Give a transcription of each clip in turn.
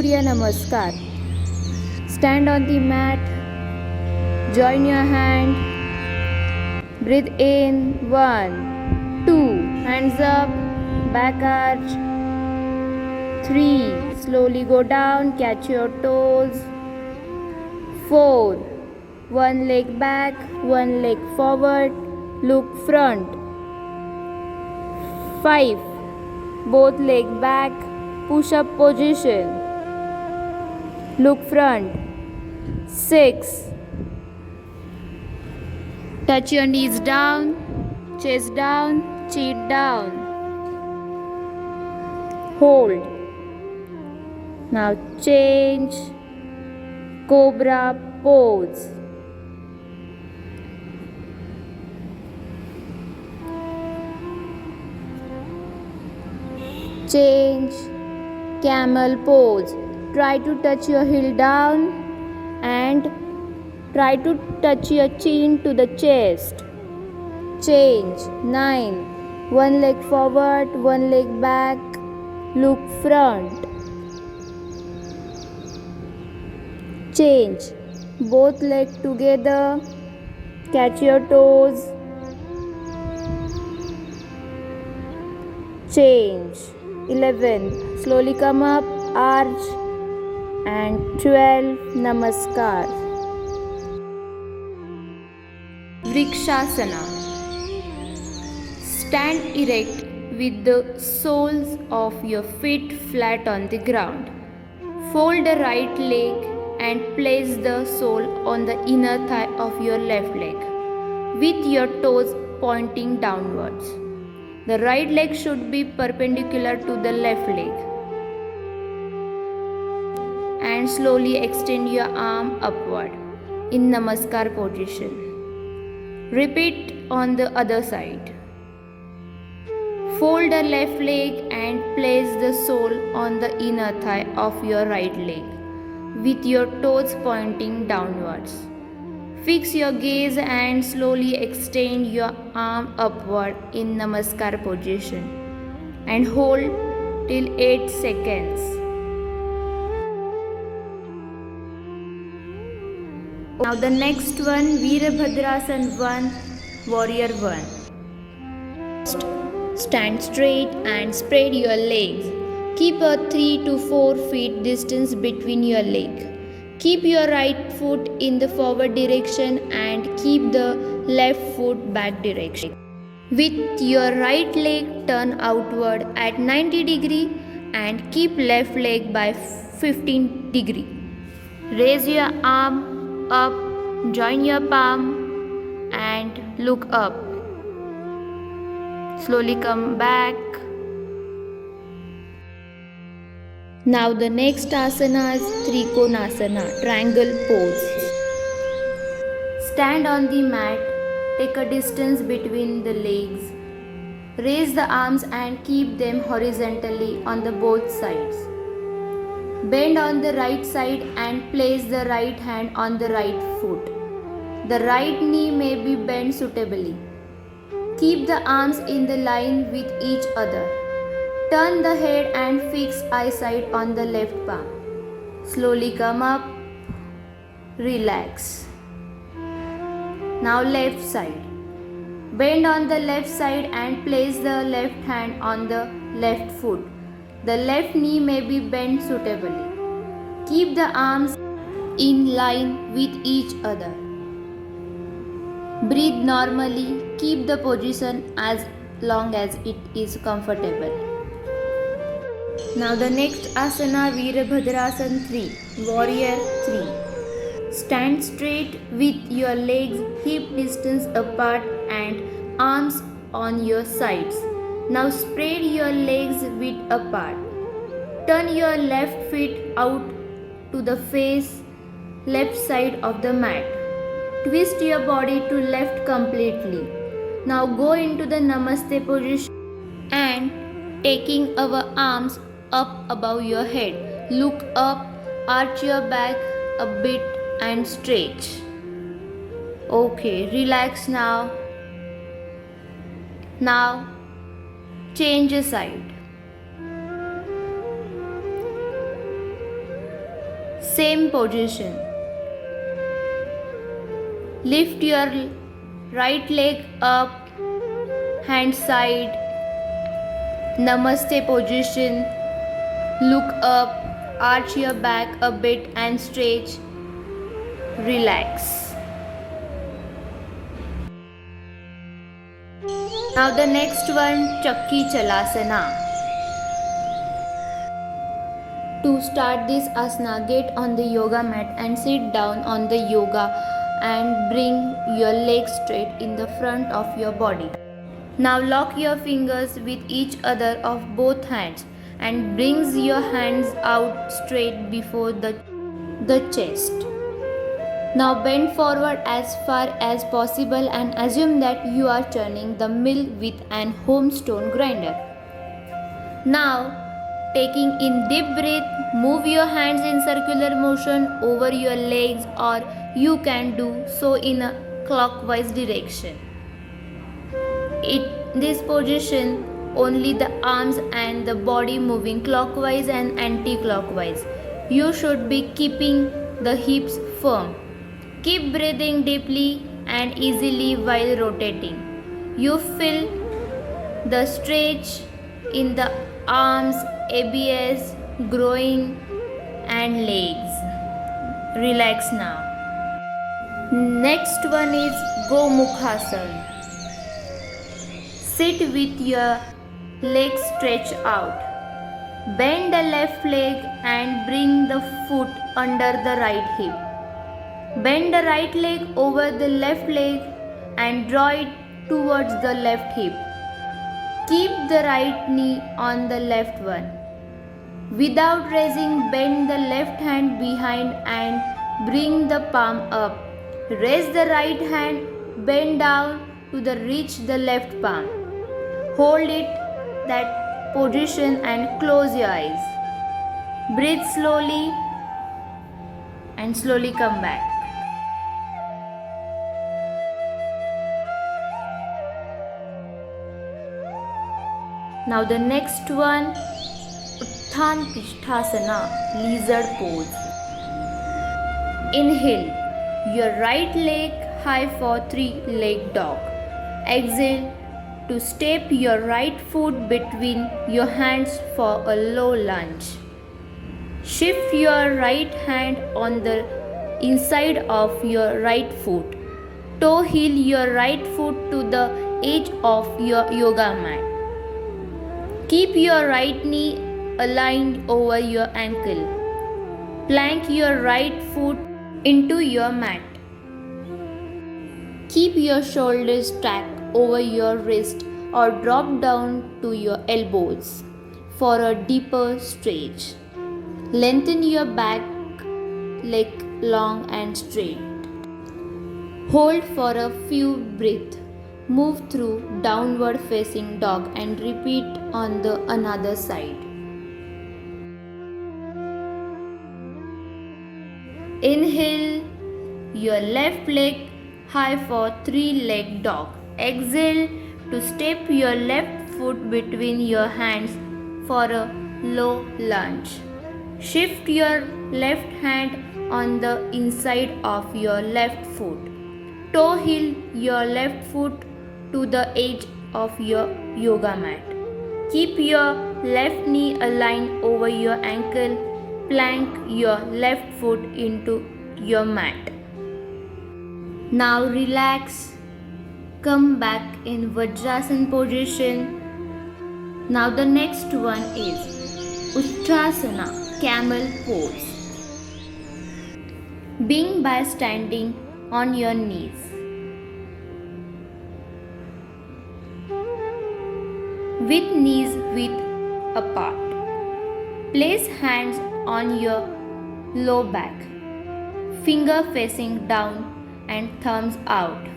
Surya Namaskar. Stand on the mat. Join your hand. Breathe in. 1, 2. Hands up. Back arch. 3. Slowly go down. Catch your toes. 4. One leg back. One leg forward. Look front. 5. Both leg back. Push up position. Look front. 6. Touch your knees down, chest down, chin down. Hold. Now change. Cobra pose. Change. Camel pose. Try to touch your heel down and try to touch your chin to the chest. Change. 9. One leg forward, one leg back. Look front. Change. Both legs together. Catch your toes. Change. 11. Slowly come up, arch. And 12. Namaskar. Vrikshasana. Stand erect with the soles of your feet flat on the ground. Fold the right leg and place the sole on the inner thigh of your left leg with your toes pointing downwards. The right leg should be perpendicular to the left leg. And slowly extend your arm upward in Namaskar position. Repeat on the other side. Fold the left leg and place the sole on the inner thigh of your right leg with your toes pointing downwards. Fix your gaze and slowly extend your arm upward in Namaskar position and hold till 8 seconds. Now the next one, Virabhadrasana 1, Warrior 1. Stand straight and spread your legs. Keep a 3 to 4 feet distance between your legs. Keep your right foot in the forward direction and keep the left foot back direction. With your right leg turn outward at 90 degree and keep left leg by 15 degree. Raise your arm up, join your palm and look up. Slowly come back. Now the next asana is Trikonasana, triangle pose. Stand on the mat, take a distance between the legs. Raise the arms and keep them horizontally on the both sides. Bend on the right side and place the right hand on the right foot. The right knee may be bent suitably. Keep the arms in the line with each other. Turn the head and fix eyesight on the left palm. Slowly come up. Relax. Now left side. Bend on the left side and place the left hand on the left foot. The left knee may be bent suitably. Keep the arms in line with each other. Breathe normally. Keep the position as long as it is comfortable. Now the next asana, Virabhadrasana 3, Warrior 3. Stand straight with your legs hip distance apart and arms on your sides. Now spread your legs width apart. Turn your left foot out to the face left side of the mat. Twist your body to left completely. Now go into the Namaste position and taking our arms up above your head. Look up, arch your back a bit and stretch. Okay, relax now. Now change a side. Same position. Lift your right leg up, hand side, Namaste position. Look up, arch your back a bit and stretch. Relax. Now the next one, Chakki Chalasana. To start this asana, get on the yoga mat and sit down on the yoga and bring your legs straight in the front of your body. Now lock your fingers with each other of both hands and brings your hands out straight before the chest. Now bend forward as far as possible and assume that you are turning the mill with an home stone grinder. Now, taking in deep breath, move your hands in circular motion over your legs, or you can do so in a clockwise direction. In this position, only the arms and the body moving clockwise and anti-clockwise. You should be keeping the hips firm. Keep breathing deeply and easily while rotating. You feel the stretch in the arms, abs, groin and legs. Relax now. Next one is Gomukhasana. Sit with your legs stretched out. Bend the left leg and bring the foot under the right hip. Bend the right leg over the left leg and draw it towards the left hip. Keep the right knee on the left one. Without raising, bend the left hand behind and bring the palm up. Raise the right hand, bend down to reach the left palm. Hold it that position and close your eyes. Breathe slowly and slowly come back. Now the next one, Utthana Prishthasana, lizard pose. Inhale, your right leg high for 3-leg dog. Exhale to step your right foot between your hands for a low lunge. Shift your right hand on the inside of your right foot. Toe heel your right foot to the edge of your yoga mat. Keep your right knee aligned over your ankle. Plank your right foot into your mat. Keep your shoulders stacked over your wrist or drop down to your elbows for a deeper stretch. Lengthen your back leg long and straight. Hold for a few breaths. Move through downward facing dog and repeat on the another side. Inhale your left leg high for 3-leg dog. Exhale to step your left foot between your hands for a low lunge. Shift your left hand on the inside of your left foot. Toe heel your left foot to the edge of your yoga mat. Keep your left knee aligned over your ankle. Plank your left foot into your mat. Now relax. Come back in Vajrasana position. Now the next one is Uttanasana, camel pose. Begin by standing on your knees. With knees width apart. Place hands on your low back, finger facing down and thumbs out.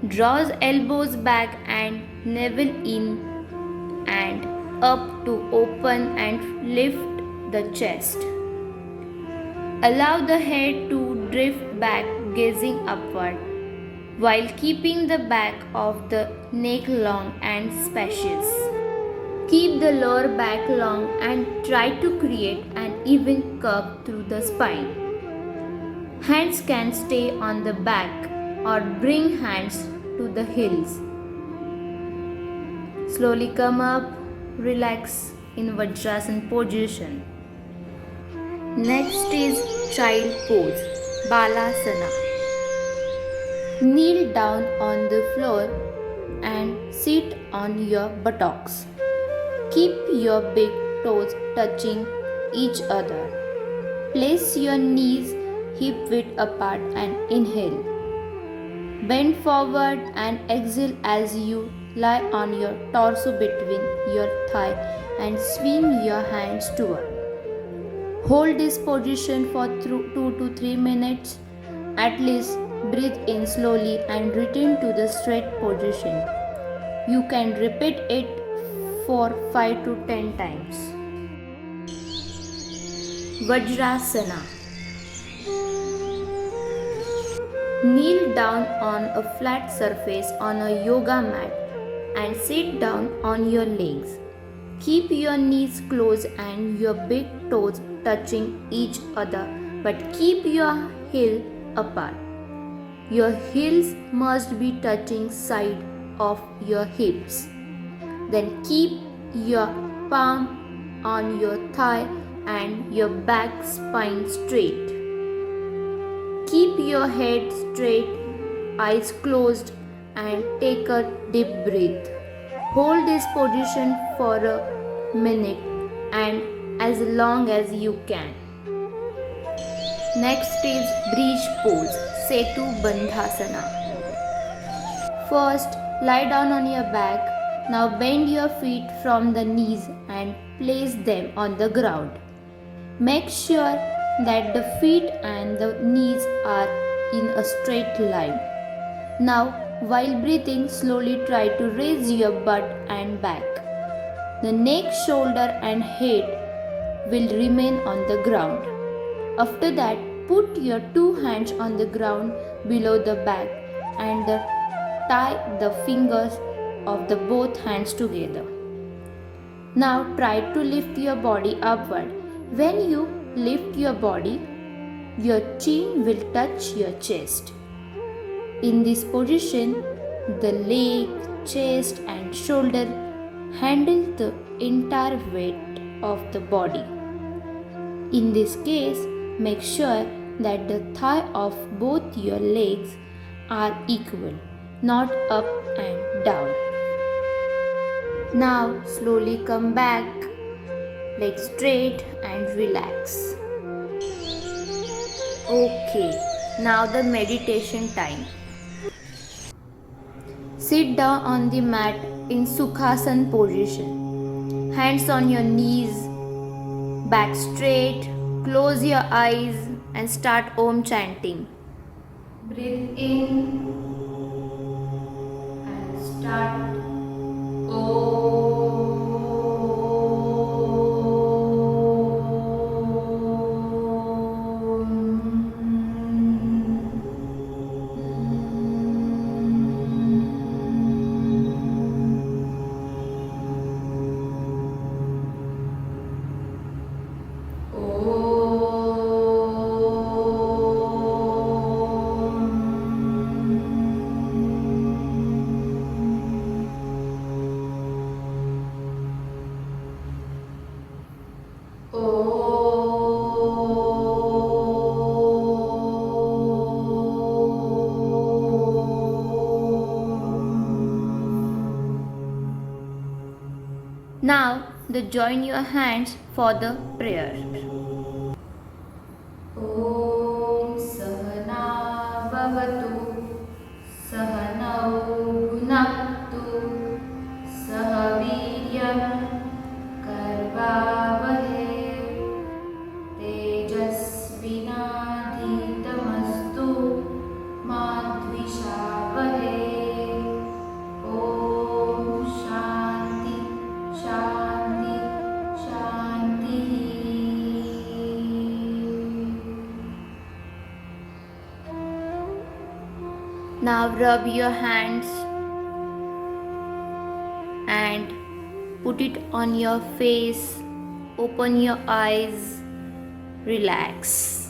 Draws elbows back and navel in and up to open and lift the chest. Allow the head to drift back, gazing upward, while keeping the back of the neck long and spacious. Keep the lower back long and try to create an even curve through the spine. Hands can stay on the back or bring hands to the heels. Slowly come up, relax in Vajrasana position. Next is child pose, Balasana. Kneel down on the floor and sit on your buttocks. Keep your big toes touching each other. Place your knees hip width apart and inhale. Bend forward and exhale as you lie on your torso between your thigh and swing your hands toward. Hold this position for 2 to 3 minutes. At least breathe in slowly and return to the straight position. You can repeat it for 5 to 10 times. Vajrasana. Kneel down on a flat surface on a yoga mat and sit down on your legs. Keep your knees closed and your big toes touching each other, but keep your heel apart. Your heels must be touching side of your hips. Then keep your palm on your thigh and your back spine straight. Keep your head straight, eyes closed, and take a deep breath. Hold this position for a minute and as long as you can. Next is bridge pose, Setu Bandhasana. First, lie down on your back. Now bend your feet from the knees and place them on the ground. Make sure that the feet and the knees are in a straight line. Now, while breathing, slowly try to raise your butt and back. The neck, shoulder, and head will remain on the ground. After that, put your two hands on the ground below the back and tie the fingers of the both hands together. Now try to lift your body upward. When you lift your body, your chin will touch your chest. In this position, the leg, chest, and shoulder handle the entire weight of the body. In this case, make sure that the thigh of both your legs are equal, not up and down. Now slowly come back, legs straight and relax. Okay, now the meditation time. Sit down on the mat in Sukhasana position. Hands on your knees, back straight, close your eyes and start Om chanting. Breathe in and start Om. Now, join your hands for the prayer. Om Sahana Bhavatu Sahanau Bhunaktu Sahaviryam Karvavahe Tejasvinadhitamastu Madvishavahe. Om Shanti Shanti Shanti. Now rub your hands and put it on your face. Open your eyes relax.